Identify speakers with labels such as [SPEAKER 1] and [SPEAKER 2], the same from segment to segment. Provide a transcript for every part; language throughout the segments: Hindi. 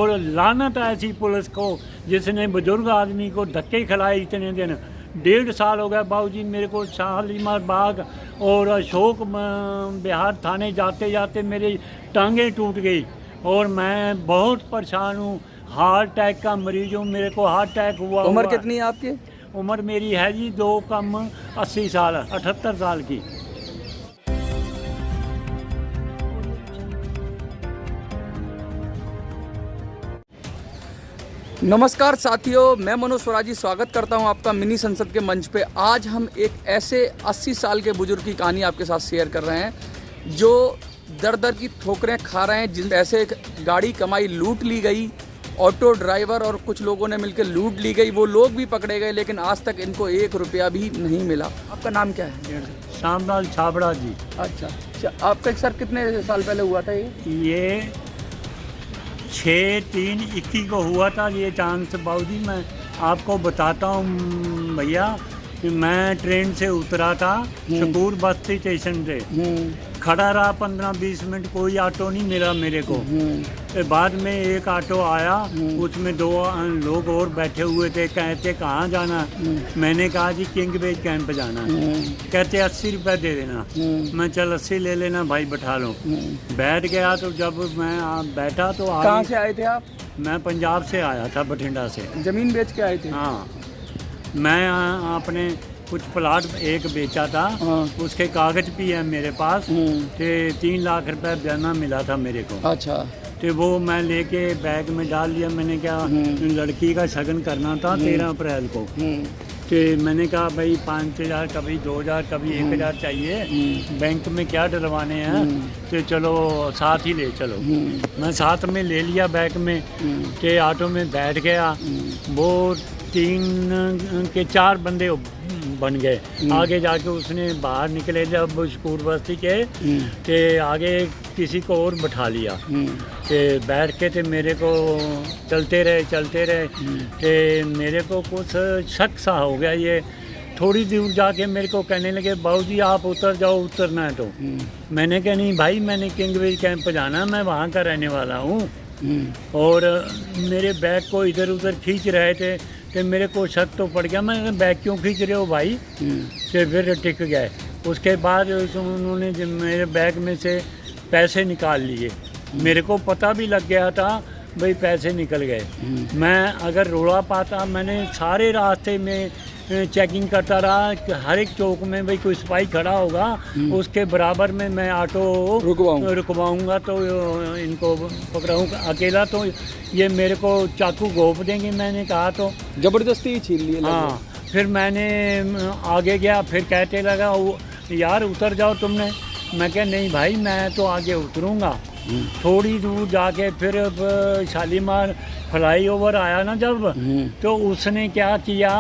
[SPEAKER 1] और लानत ऐसी पुलिस को जिसने बुजुर्ग आदमी को धक्के खिलाए इतने दिन। 1.5 साल हो गया बाबूजी मेरे को शालीमार बाग और अशोक बिहार थाने जाते जाते मेरी टांगें टूट गई और मैं बहुत परेशान हूँ। हार्ट अटैक का मरीज हूँ, मेरे को हार्ट अटैक हुआ।
[SPEAKER 2] उम्र कितनी है आपकी?
[SPEAKER 1] उम्र मेरी है जी 2 कम 80 साल, 78 साल की।
[SPEAKER 2] नमस्कार साथियों, मैं मनोज स्वराजी स्वागत करता हूं आपका मिनी संसद के मंच पे। आज हम एक ऐसे 80 साल के बुजुर्ग की कहानी आपके साथ शेयर कर रहे हैं जो दर दर की ठोकरें खा रहे हैं, जिन ऐसे गाड़ी कमाई लूट ली गई, ऑटो ड्राइवर और कुछ लोगों ने मिलकर लूट ली गई। वो लोग भी पकड़े गए लेकिन आज तक इनको 1 रुपया भी नहीं मिला। आपका नाम क्या है?
[SPEAKER 1] श्यामलाल छाबड़ा जी।
[SPEAKER 2] अच्छा, आपका सर कितने साल पहले हुआ था
[SPEAKER 1] ये 6/3/21 को हुआ था ये चांस। बाबूजी मैं आपको बताता हूँ भैया कि मैं ट्रेन से उतरा था शकूर बस्ती स्टेशन से, खड़ा रहा 15-20 मिनट, कोई ऑटो नहीं मिला मेरे को। तो बाद में एक ऑटो आया, उसमें 2 लोग और बैठे हुए थे। कहते कहाँ जाना? मैंने कहा जी किंग बेज कैंप जाना। कहते 80 रुपये दे देना। मैं चल 80 ले लेना भाई, बैठा लो। बैठ गया तो जब मैं बैठा तो
[SPEAKER 2] कहाँ से आए थे आप?
[SPEAKER 1] मैं पंजाब से आया था, बठिंडा से।
[SPEAKER 2] जमीन बेच के आए थे?
[SPEAKER 1] हाँ, मैं अपने कुछ प्लाट एक बेचा था। उसके कागज भी है मेरे पास। तो 3 लाख रुपए बयाना मिला था मेरे को।
[SPEAKER 2] अच्छा।
[SPEAKER 1] तो वो मैं लेके बैग में डाल लिया। मैंने क्या लड़की का शगन करना था 13 अप्रैल को। तो मैंने कहा भाई 5,000 कभी 2,000 कभी 1,000 चाहिए, बैंक में क्या डलवाने हैं, तो चलो साथ ही ले चलो। मैं साथ में ले लिया बैग में। के ऑटो में बैठ गया। वो 3 के 4 बंदे बन गए। आगे जाके उसने बाहर निकले जब शकूर बस्ती के आगे किसी को और बैठा लिया। के बैठ के थे मेरे को चलते रहे। के मेरे को कुछ शक सा हो गया। ये थोड़ी दूर जाके मेरे को कहने लगे बाबूजी आप उतर जाओ, उतरना है तो। मैंने कहा नहीं भाई, मैंने किंग बेज कैंप जाना, मैं वहाँ का रहने वाला हूँ। और मेरे बैग को इधर उधर खींच रहे थे तो मेरे को शक तो पड़ गया। मैं बैग क्यों खींच रहे हो भाई? तो फिर टिक गए। उसके बाद उन्होंने मेरे बैग में से पैसे निकाल लिए। मेरे को पता भी लग गया था भाई पैसे निकल गए। मैं अगर रोड़ा पाता, मैंने सारे रास्ते में चेकिंग करता रहा कि हर एक चौक में भाई कोई सिपाही खड़ा होगा, उसके बराबर में मैं ऑटो रुकवाऊंगा तो इनको पकड़ाऊंगा। अकेला तो ये मेरे को चाकू घोंप देंगे। मैंने कहा तो
[SPEAKER 2] जबरदस्ती छीन लिए।
[SPEAKER 1] हाँ, फिर मैंने आगे गया, फिर कहते लगा यार उतर जाओ तुमने। मैं क्या नहीं भाई, मैं तो आगे उतरूंगा। थोड़ी दूर जाके फिर शालीमार फ्लाईओवर आया ना जब, तो उसने क्या किया,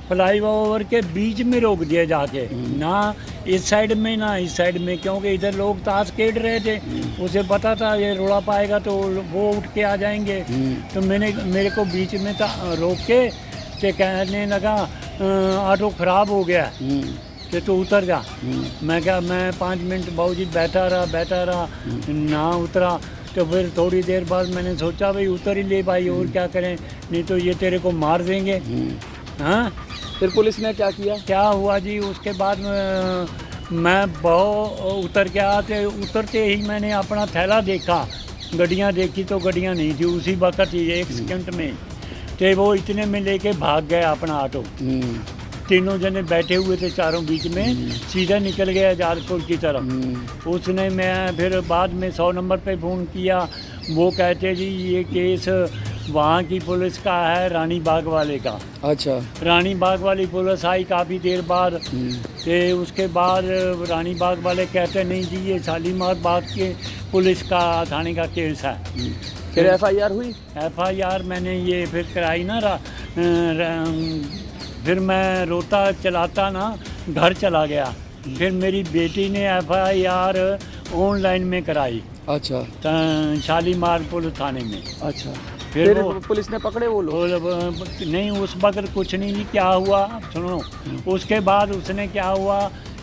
[SPEAKER 1] फ्लाईओवर के बीच में रोक दिया जाके, ना इस साइड में ना इस साइड में, क्योंकि इधर लोग ताश खेल रहे थे। उसे पता था ये रोड़ा पाएगा तो वो उठ के आ जाएंगे। तो मेरे को बीच में रोक के कहने लगा ऑटो ख़राब हो गया कि तो उतर जा। मैं क्या, मैं 5 मिनट बाबूजी बैठा रहा ना उतरा। तो फिर थोड़ी देर बाद मैंने सोचा भाई उतर ही ले भाई, और क्या करें, नहीं तो ये तेरे को मार देंगे। हाँ,
[SPEAKER 2] फिर पुलिस ने क्या किया?
[SPEAKER 1] क्या हुआ जी, उसके बाद मैं बहुत उतर गया। तो उतरते ही मैंने अपना थैला देखा, गड्डियाँ देखी तो गड्डियाँ नहीं थी उसी वक्त ही 1 सेकंड में। तो वो इतने में लेके भाग गया अपना ऑटो। 3 जने बैठे हुए थे चारों बीच में, सीधा निकल गया जाजपुर की तरफ। उसने मैं फिर बाद में 100 नंबर पे फ़ोन किया। वो कहते जी ये केस वहाँ की पुलिस का है, रानी बाग वाले का।
[SPEAKER 2] अच्छा।
[SPEAKER 1] रानी बाग वाली पुलिस आई काफ़ी देर बाद। तो उसके बाद रानी बाग वाले कहते नहीं जी ये शालीमार बाग के पुलिस का थाने का केस है।
[SPEAKER 2] फिर FIR हुई?
[SPEAKER 1] FIR मैंने ये फिर कराई ना। फिर मैं रोता चलाता ना घर चला गया। फिर मेरी बेटी ने FIR ऑनलाइन में कराई।
[SPEAKER 2] अच्छा।
[SPEAKER 1] शालीमार पुलिस थाने में।
[SPEAKER 2] अच्छा।
[SPEAKER 1] फिर
[SPEAKER 2] पुलिस ने पकड़े वो लोग?
[SPEAKER 1] नहीं, उस वक्त कुछ नहीं। क्या हुआ सुनो, उसके बाद उसने क्या हुआ,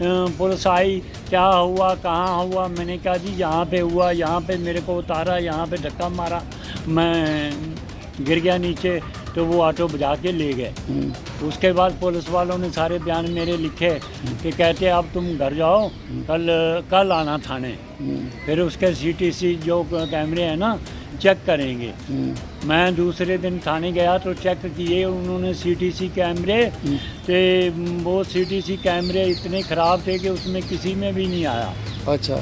[SPEAKER 1] पुलिस आई, क्या हुआ कहाँ हुआ, मैंने कहा जी यहाँ पे हुआ, यहाँ पे मेरे को उतारा, यहाँ पे धक्का मारा। मैं गिर गया नीचे, तो वो ऑटो बजा के ले गए। उसके बाद पुलिस वालों ने सारे बयान मेरे लिखे कि कहते अब तुम घर जाओ, कल आना थाने। फिर उसके CTC जो कैमरे हैं ना चेक करेंगे। मैं दूसरे दिन थाने गया तो चेक किए उन्होंने CTC कैमरे, तो वो CTC कैमरे इतने ख़राब थे कि उसमें किसी में भी नहीं आया।
[SPEAKER 2] अच्छा।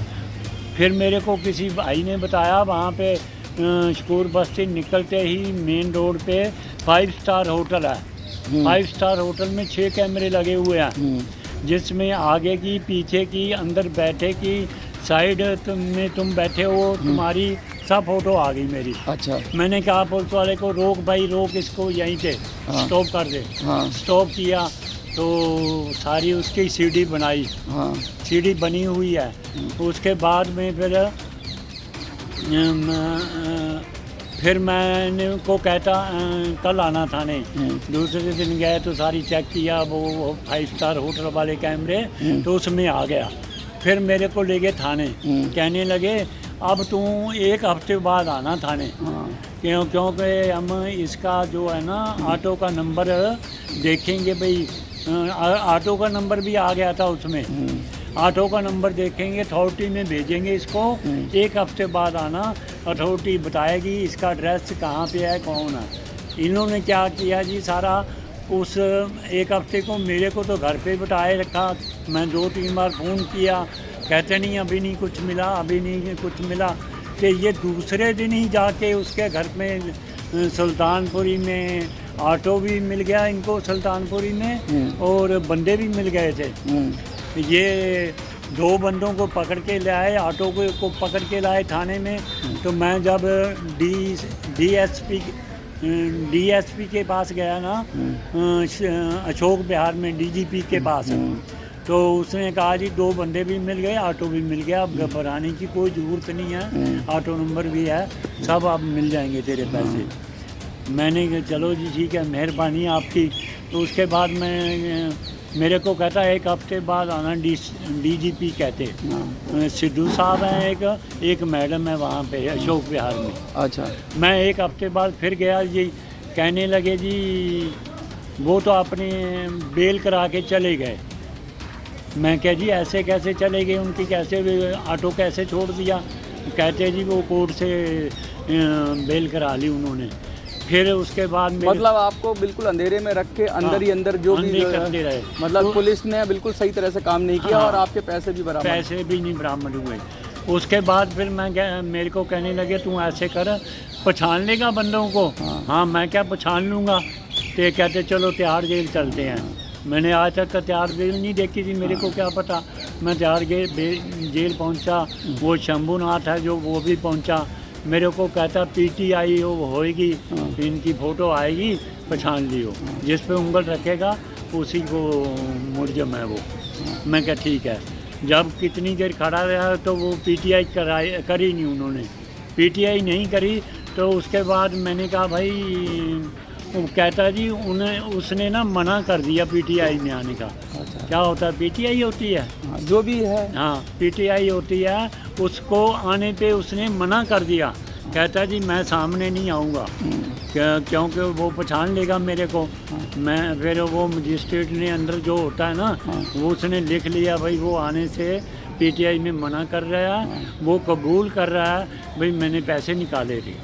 [SPEAKER 1] फिर मेरे को किसी भाई ने बताया वहाँ पे शकूर बस्ती निकलते ही मेन रोड पे 5 स्टार होटल है। 5 स्टार होटल में 6 कैमरे लगे हुए हैं, जिसमें आगे की, पीछे की, अंदर बैठे की, साइड में तुम बैठे हो, तुम्हारी सब फोटो आ गई मेरी।
[SPEAKER 2] अच्छा।
[SPEAKER 1] मैंने कहा पुलिस वाले को, रोक भाई रोक इसको, यहीं पे स्टॉप कर दे। स्टॉप किया तो सारी उसकी CD बनाई। CD बनी हुई है। उसके बाद में फिर मैंने को कहता कल आना थाने। दूसरे दिन गए तो सारी चेक किया, वो 5 स्टार होटल वाले कैमरे, तो उसमें आ गया। फिर मेरे को ले गए थाने। कहने लगे अब तू 1 हफ्ते बाद आना थाने, क्योंकि हम इसका जो है ना ऑटो का नंबर देखेंगे। भाई ऑटो का नंबर भी आ गया था उसमें। ऑटो का नंबर देखेंगे, अथॉरिटी में भेजेंगे इसको। 1 हफ्ते बाद आना, अथॉरिटी बताएगी इसका एड्रेस कहाँ पे है, कौन है। इन्होंने क्या किया जी, सारा उस 1 हफ्ते को मेरे को तो घर पे बिठाए रखा। मैं 2-3 बार फ़ोन किया, कहते नहीं अभी नहीं कुछ मिला, अभी नहीं कुछ मिला। कि ये दूसरे दिन ही जाके उसके घर में सुल्तानपुरी में ऑटो भी मिल गया इनको, सुल्तानपुरी में, और बंदे भी मिल गए थे। ये 2 बंदों को पकड़ के ले आए, ऑटो को पकड़ के लाए थाने में। तो मैं जब DSP के पास गया ना, अशोक बिहार में DGP के पास, तो उसने कहा जी 2 बंदे भी मिल गए, ऑटो भी मिल गया, अब घबराने की कोई ज़रूरत नहीं है, ऑटो नंबर भी है, सब अब मिल जाएंगे तेरे पैसे। मैंने कहा चलो जी ठीक है, मेहरबानी आपकी। तो उसके बाद मेरे को कहता 1 हफ्ते बाद आना, DGP कहते सिद्धू साहब हैं, एक मैडम है वहाँ पे अशोक विहार में।
[SPEAKER 2] अच्छा।
[SPEAKER 1] मैं 1 हफ्ते बाद फिर गया जी, कहने लगे जी वो तो अपने बेल करा के चले गए। मैं कह जी ऐसे कैसे चले गए, उनकी कैसे ऑटो कैसे छोड़ दिया। कहते जी वो कोर्ट से बेल करा ली उन्होंने। फिर उसके बाद
[SPEAKER 2] मतलब आपको बिल्कुल अंधेरे में रख के अंदर ही अंदर जो भी
[SPEAKER 1] करते रहे,
[SPEAKER 2] मतलब पुलिस ने बिल्कुल सही तरह से काम नहीं किया। और आपके पैसे भी
[SPEAKER 1] नहीं बरामद हुए। उसके बाद फिर मेरे को कहने लगे तू ऐसे कर, पहचान लेगा बंदों को। हाँ मैं क्या पहचान लूँगा। तो कहते चलो तिहाड़ जेल चलते हैं। मैंने आज तक तिहाड़ जेल नहीं देखी थी, मेरे को क्या पता। मैं तिहाड़ जेल पहुंचा, वो शंभूनाथ है जो, वो भी पहुंचा। मेरे को कहता PTI होएगी, इनकी फ़ोटो आएगी, पहचान लियो, जिस पे उंगल रखेगा उसी को मुलज़म है वो। मैं क्या ठीक है। जब कितनी देर खड़ा रहा तो वो PTI करी नहीं उन्होंने, PTI नहीं करी। तो उसके बाद मैंने कहा भाई, वो कहता जी उसने ना मना कर दिया PTI में आने का। अच्छा। क्या होता है, PTI होती है
[SPEAKER 2] जो भी है।
[SPEAKER 1] हाँ PTI होती है, उसको आने पे उसने मना कर दिया। कहता जी मैं सामने नहीं आऊँगा, क्योंकि वो पहचान लेगा मेरे को। मैं फिर वो मजिस्ट्रेट ने अंदर जो होता है ना, वो उसने लिख लिया भाई वो आने से PTI में मना कर रहा है, वो कबूल कर रहा है भाई मैंने पैसे निकाले थे।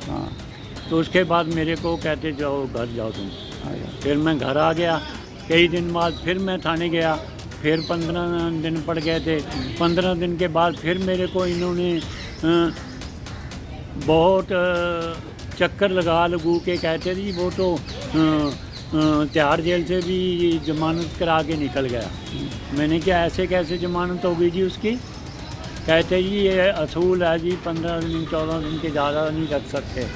[SPEAKER 1] तो उसके बाद मेरे को कहते जाओ घर जाओ तुम। फिर मैं घर आ गया। कई दिन बाद फिर मैं थाने गया, फिर 15 दिन पड़ गए थे। 15 दिन के बाद फिर मेरे को इन्होंने बहुत चक्कर लगू के कहते जी वो तो तिहाड़ जेल से भी जमानत करा के निकल गया। मैंने क्या ऐसे कैसे जमानत होगी जी उसकी। कहते जी ये असूल है जी, 15 दिन 14 दिन के ज़्यादा नहीं रख सकते।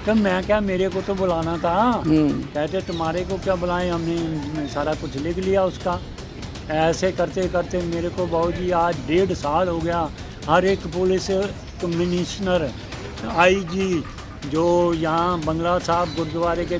[SPEAKER 1] तो मैं क्या, मेरे को तो बुलाना था। कहते तुम्हारे को क्या बुलाएं, हमने सारा कुछ लिख लिया उसका। ऐसे करते करते मेरे को बहुत जी आज 1.5 साल हो गया। हर एक पुलिस कमिश्नर, IG जो यहाँ बंगला साहब गुरुद्वारे के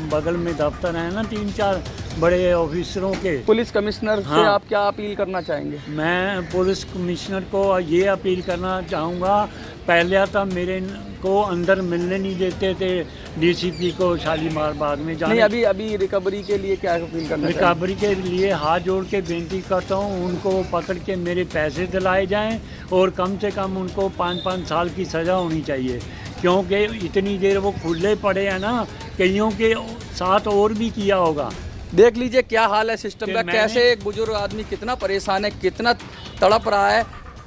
[SPEAKER 1] बगल में दफ्तर है ना 3-4, बड़े ऑफिसरों के।
[SPEAKER 2] पुलिस कमिश्नर से
[SPEAKER 1] हाँ।
[SPEAKER 2] आप क्या अपील करना चाहेंगे?
[SPEAKER 1] मैं पुलिस कमिश्नर को ये अपील करना चाहूँगा, पहले तो मेरे को अंदर मिलने नहीं देते थे, डीसीपी को शालीमार बाग में
[SPEAKER 2] नहीं,
[SPEAKER 1] जाने।
[SPEAKER 2] अभी रिकवरी के लिए क्या अपील करना चाहेंगे?
[SPEAKER 1] रिकवरी के लिए हाथ जोड़ के बेनती करता हूँ, उनको पकड़ के मेरे पैसे दिलाए जाएं और कम से कम उनको 5-5 साल की सज़ा होनी चाहिए, क्योंकि इतनी देर वो खुले पड़े हैं ना, कईयों के साथ और भी किया होगा।
[SPEAKER 2] देख लीजिए क्या हाल है सिस्टम
[SPEAKER 1] कि
[SPEAKER 2] का, कैसे एक बुजुर्ग आदमी कितना परेशान है, कितना तड़प रहा है,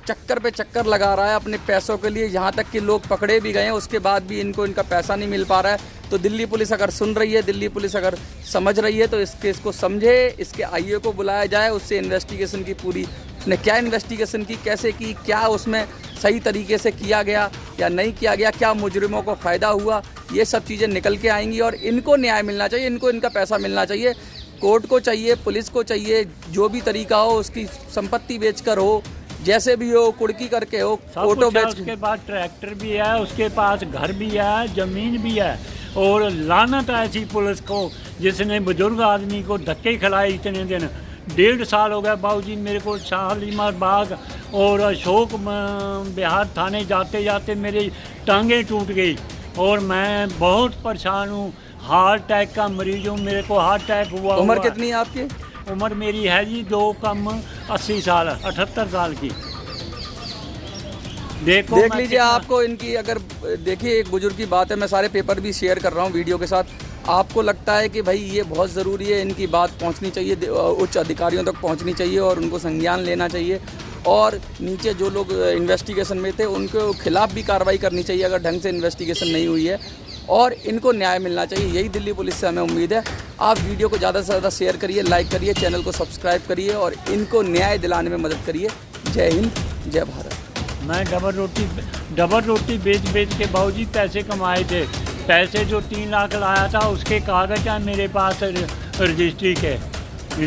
[SPEAKER 2] चक्कर पे चक्कर लगा रहा है अपने पैसों के लिए। यहाँ तक कि लोग पकड़े भी गए हैं, उसके बाद भी इनको इनका पैसा नहीं मिल पा रहा है। तो दिल्ली पुलिस अगर सुन रही है, दिल्ली पुलिस अगर समझ रही है, तो इस केस को समझे, इसके आईए को बुलाया जाए, उससे इन्वेस्टिगेशन की पूरी, ने क्या इन्वेस्टिगेशन की, कैसे की, क्या उसमें सही तरीके से किया गया या नहीं किया गया, क्या मुजरिमों को फ़ायदा हुआ, ये सब चीज़ें निकल के आएंगी। और इनको न्याय मिलना चाहिए, इनको इनका पैसा मिलना चाहिए, कोर्ट को चाहिए, पुलिस को चाहिए, जो भी तरीका हो, उसकी संपत्ति बेचकर हो, जैसे भी हो, कुड़की करके हो, फोटो बेच।
[SPEAKER 1] उसके बाद ट्रैक्टर भी है, उसके पास घर भी है, ज़मीन भी है। और लानत ऐसी पुलिस को जिसने बुजुर्ग आदमी को धक्के खिलाए इतने दिन। 1.5 साल हो गया बाबूजी मेरे को शालीमार बाग और अशोक बिहार थाने जाते जाते मेरी टांगें टूट गई और मैं बहुत परेशान हूँ। हार्ट अटैक का मरीज हूँ, मेरे को हार्ट अटैक हुआ।
[SPEAKER 2] उम्र कितनी है आपकी?
[SPEAKER 1] उम्र मेरी है जी 2 कम 80 साल, 78 साल की।
[SPEAKER 2] देख लीजिए आपको इनकी, अगर देखिए एक बुजुर्ग की बात है, मैं सारे पेपर भी शेयर कर रहा हूँ वीडियो के साथ। आपको लगता है कि भाई ये बहुत ज़रूरी है, इनकी बात पहुँचनी चाहिए, उच्च अधिकारियों तक पहुँचनी चाहिए और उनको संज्ञान लेना चाहिए, और नीचे जो लोग इन्वेस्टिगेशन में थे उनके खिलाफ भी कार्रवाई करनी चाहिए अगर ढंग से इन्वेस्टिगेशन नहीं हुई है, और इनको न्याय मिलना चाहिए। यही दिल्ली पुलिस से हमें उम्मीद है। आप वीडियो को ज़्यादा से ज़्यादा शेयर करिए, लाइक करिए, चैनल को सब्सक्राइब करिए और इनको न्याय दिलाने में मदद करिए। जय हिंद, जय भारत।
[SPEAKER 1] मैं डबल रोटी बेच के बाबूजी पैसे कमाए थे। पैसे जो 3 लाख लाया था उसके कागज़ हैं मेरे पास रजिस्ट्री के,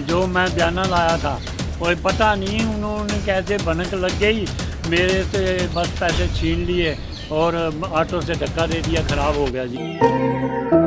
[SPEAKER 1] जो मैं बयाना लाया था। और पता नहीं उन्होंने कैसे भनक लग गई, मेरे से बस पैसे छीन लिए और ऑटो से धक्का दे दिया, ख़राब हो गया जी।